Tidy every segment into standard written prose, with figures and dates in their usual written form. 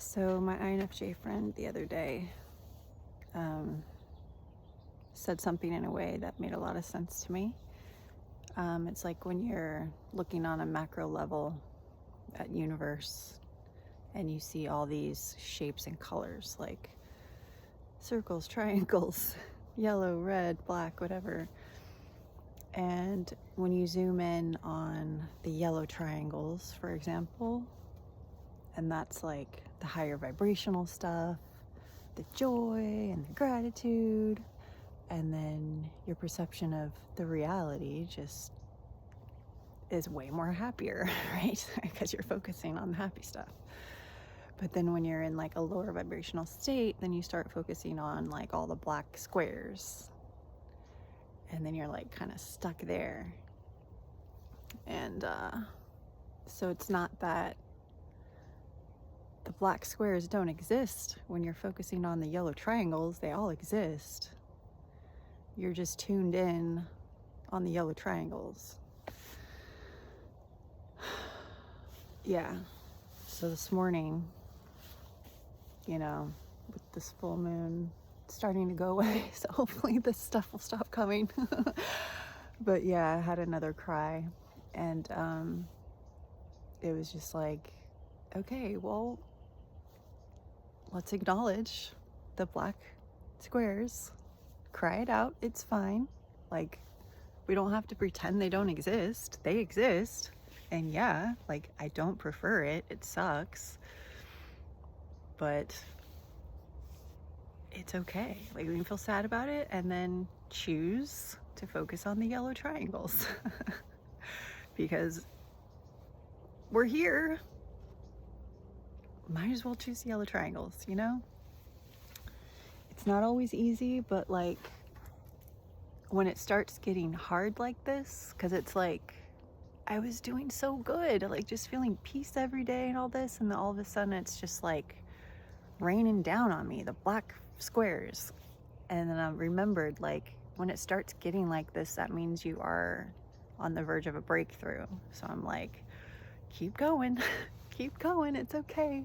So my INFJ friend the other day um, said something in a way that made a lot of sense to me. It's like when you're looking on a macro level at universe and you see all these shapes and colors like circles, triangles, yellow, red, black, whatever. And when you zoom in on the yellow triangles, for example, and that's like the higher vibrational stuff, the joy and the gratitude, and then your perception of the reality just is way more happier, right? Because you're focusing on the happy stuff. But then when you're in like a lower vibrational state, then you start focusing on like all the black squares, and then you're like kind of stuck there. And so it's not that the black squares don't exist when you're focusing on the yellow triangles. They all exist. You're just tuned in on the yellow triangles. Yeah. So this morning, with this full moon starting to go away, so hopefully this stuff will stop coming. But yeah, I had another cry, and it was just like, okay, well, let's acknowledge the black squares. Cry it out. It's fine. Like, we don't have to pretend they don't exist. They exist. And yeah, like, I don't prefer it. It sucks. But it's okay. Like, we can feel sad about it and then choose to focus on the yellow triangles. Because we're here. Might as well choose the yellow triangles, It's not always easy, but like when it starts getting hard like this, because it's like I was doing so good, like just feeling peace every day and all this, and then all of a sudden it's just like raining down on me, the black squares. And then I remembered, like, when it starts getting like this, that means you are on the verge of a breakthrough. So I'm like, keep going, keep going, it's okay.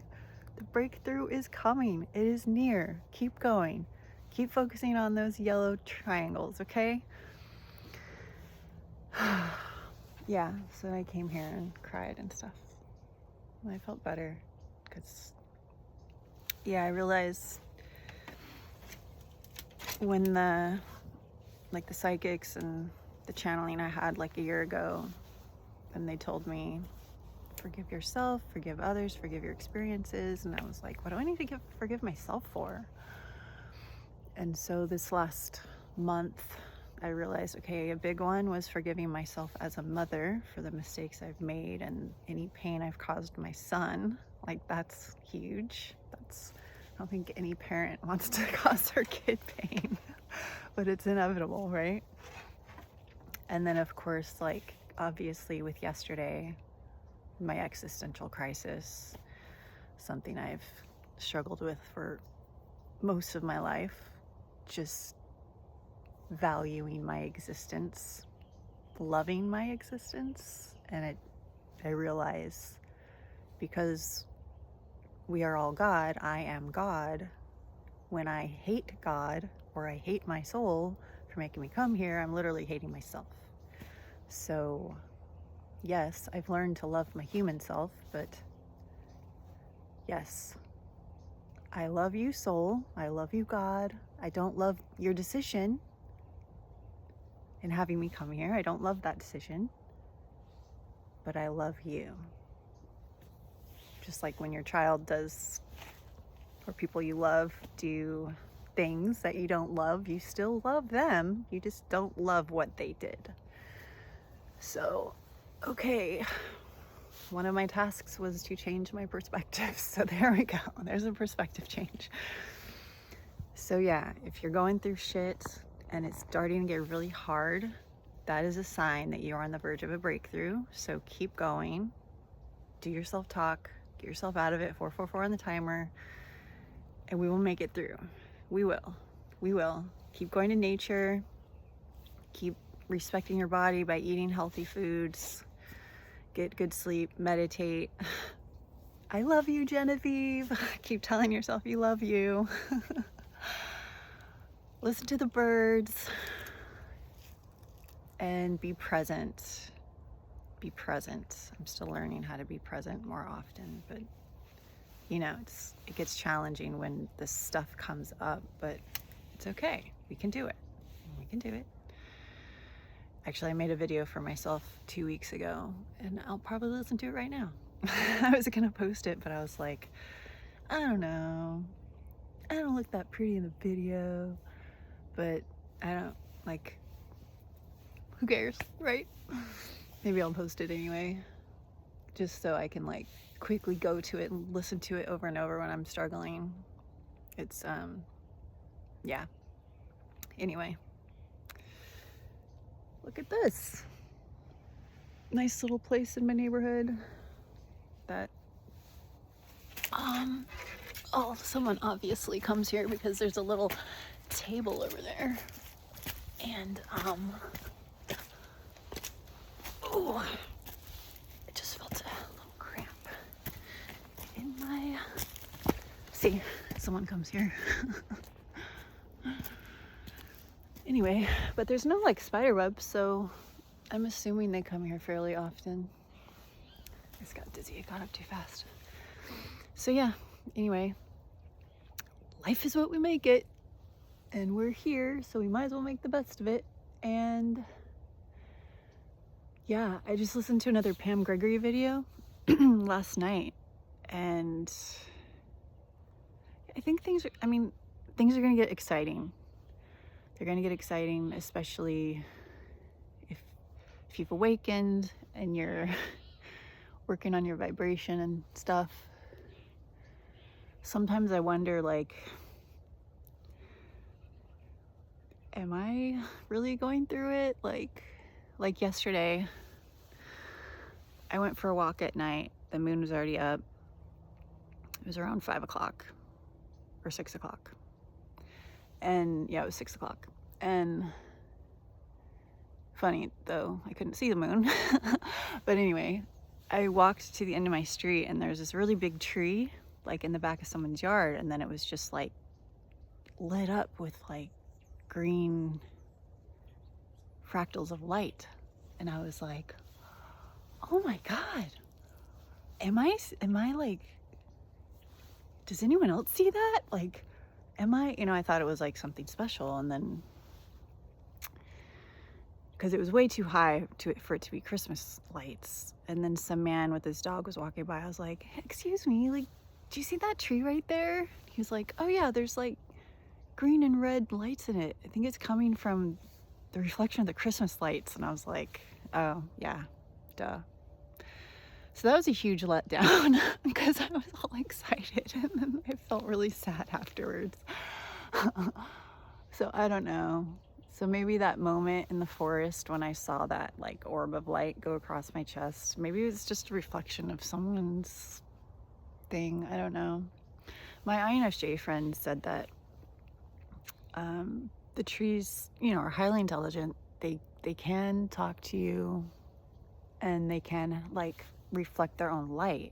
The breakthrough is coming. It is near. Keep going. Keep focusing on those yellow triangles, okay? Yeah, so I came here and cried and stuff. And I felt better because, yeah, I realized when the psychics and the channeling I had like a year ago, and they told me, forgive yourself, forgive others, forgive your experiences. And I was like, what do I need to forgive myself for? And so this last month, I realized, okay, a big one was forgiving myself as a mother for the mistakes I've made and any pain I've caused my son. Like, that's huge. I don't think any parent wants to cause their kid pain, but it's inevitable, right? And then, of course, like, obviously with yesterday, my existential crisis, something I've struggled with for most of my life, just valuing my existence, loving my existence. And I realize, because we are all God, I am God. When I hate God or I hate my soul for making me come here, I'm literally hating myself. So yes, I've learned to love my human self, but yes, I love you, soul. I love you, God. I don't love your decision in having me come here. I don't love that decision, but I love you. Just like when your child does, or people you love do things that you don't love, you still love them. You just don't love what they did. So, okay. One of my tasks was to change my perspective. So there we go. There's a perspective change. So yeah, if you're going through shit and it's starting to get really hard, that is a sign that you're on the verge of a breakthrough. So keep going. Do your self-talk. Get yourself out of it. 444 on the timer. And we will make it through. We will. We will. Keep going to nature. Keep respecting your body by eating healthy foods. Get good sleep, meditate. I love you, Genevieve. Keep telling yourself you love you. Listen to the birds and be present. Be present. I'm still learning how to be present more often, but you know, it gets challenging when this stuff comes up, but it's okay. We can do it. We can do it. Actually, I made a video for myself 2 weeks ago, and I'll probably listen to it right now. I was gonna post it, but I was like, I don't know. I don't look that pretty in the video, but I don't, like, who cares, right? Maybe I'll post it anyway, just so I can like quickly go to it and listen to it over and over when I'm struggling. It's, yeah. Anyway. Look at this. Nice little place in my neighborhood that, oh, someone obviously comes here because there's a little table over there. And, oh, I just felt a little cramp in my, see, someone comes here. Anyway, but there's no like spider webs, so I'm assuming they come here fairly often. I just got dizzy, I got up too fast. So yeah, anyway, life is what we make it, and we're here, so we might as well make the best of it. And yeah, I just listened to another Pam Gregory video last night, and I think things are gonna get exciting. They're gonna get exciting, especially if you've awakened and you're working on your vibration and stuff. Sometimes I wonder, like, am I really going through it? Like yesterday, I went for a walk at night. The moon was already up. It was around 5 o'clock or 6 o'clock. And yeah, it was 6 o'clock. And funny though, I couldn't see the moon. But anyway, I walked to the end of my street, and there's this really big tree like in the back of someone's yard, and then it was just like lit up with like green fractals of light. And I was like, oh my God, am I like, does anyone else see that? Like, am I, I thought it was like something special, and then because it was way too high for it to be Christmas lights. And then some man with his dog was walking by. I was like, excuse me, like, do you see that tree right there? He was like, oh yeah, there's like green and red lights in it. I think it's coming from the reflection of the Christmas lights. And I was like, oh yeah, duh. So that was a huge letdown because I was all excited, and then I felt really sad afterwards. So I don't know. So maybe that moment in the forest when I saw that like orb of light go across my chest, maybe it was just a reflection of someone's thing. I don't know. My INFJ friend said that the trees, are highly intelligent. They can talk to you, and they can like reflect their own light.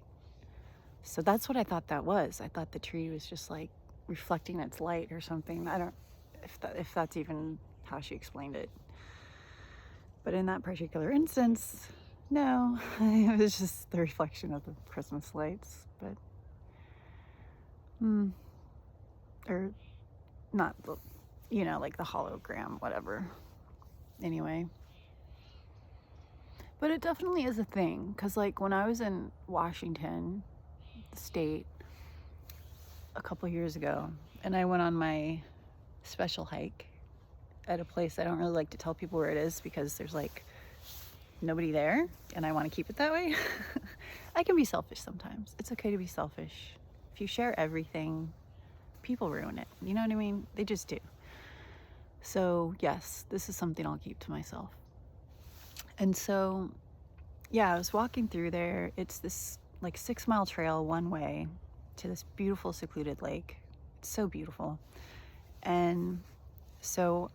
So that's what I thought that was. I thought the tree was just like reflecting its light or something. I don't if that's even how she explained it. But in that particular instance, no, it was just the reflection of the Christmas lights. But or not the, like the hologram, whatever. Anyway, but it definitely is a thing, because like when I was in Washington state a couple years ago, and I went on my special hike at a place I don't really like to tell people where it is because there's like nobody there, and I want to keep it that way. I can be selfish sometimes. It's okay to be selfish. If you share everything, people ruin it. You know what I mean? They just do. So yes, this is something I'll keep to myself. And so, yeah, I was walking through there. It's this like 6-mile trail one way to this beautiful secluded lake. It's so beautiful. And so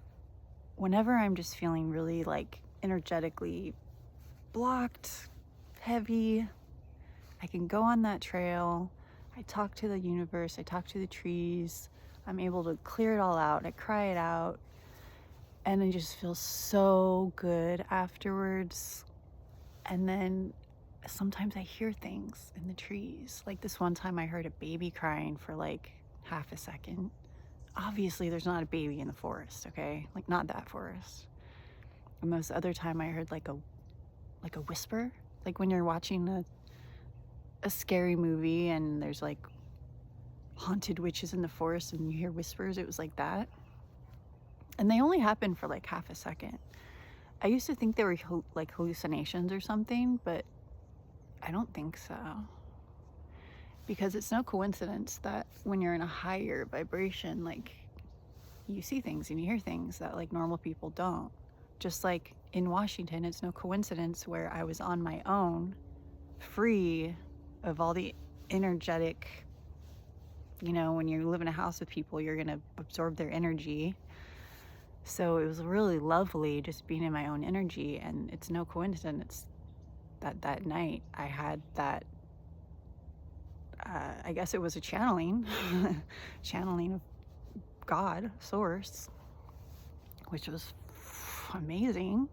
whenever I'm just feeling really like energetically blocked, heavy, I can go on that trail. I talk to the universe. I talk to the trees. I'm able to clear it all out. I cry it out. And I just feel so good afterwards. And then sometimes I hear things in the trees. Like this one time I heard a baby crying for like half a second. Obviously there's not a baby in the forest, okay? Like not that forest. And this other time I heard like a whisper. Like when you're watching a scary movie and there's like haunted witches in the forest and you hear whispers, it was like that. And they only happen for like half a second. I used to think they were like hallucinations or something, but I don't think so. Because it's no coincidence that when you're in a higher vibration, like you see things and you hear things that like normal people don't. Just like in Washington, it's no coincidence where I was on my own, free of all the energetic, you know, when you live in a house with people, you're gonna absorb their energy. So it was really lovely just being in my own energy, and it's no coincidence that that night I had that, I guess it was a channeling, channeling of God, source, which was amazing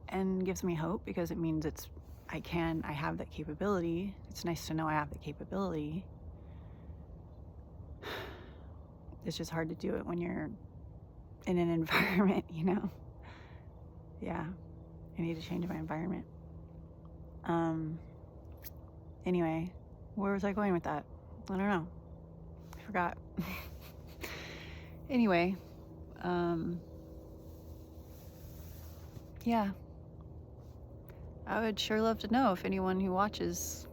and gives me hope because it means I have that capability. It's nice to know I have the capability. It's just hard to do it when you're in an environment, you know? Yeah, I need to change my environment. Anyway, where was I going with that? I don't know. I forgot. Anyway, yeah. I would sure love to know if anyone who watches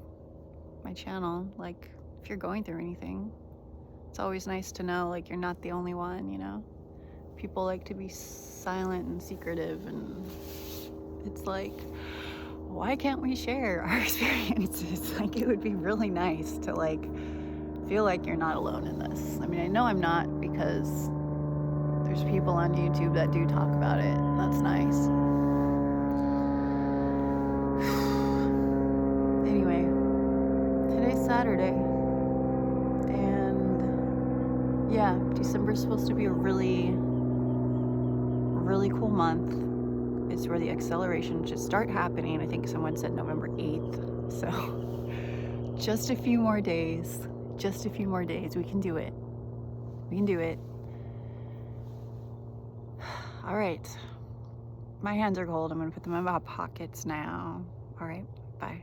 my channel, like, if you're going through anything. It's always nice to know, like, you're not the only one, you know? People like to be silent and secretive, and it's like, why can't we share our experiences? Like, it would be really nice to, like, feel like you're not alone in this. I mean, I know I'm not because there's people on YouTube that do talk about it, and that's nice. Anyway, today's Saturday, and yeah, December's supposed to be a really, really cool month. It's where the acceleration should start happening. I think someone said November 8th. So just a few more days. Just a few more days. We can do it. We can do it. All right. My hands are cold. I'm going to put them in my pockets now. All right. Bye.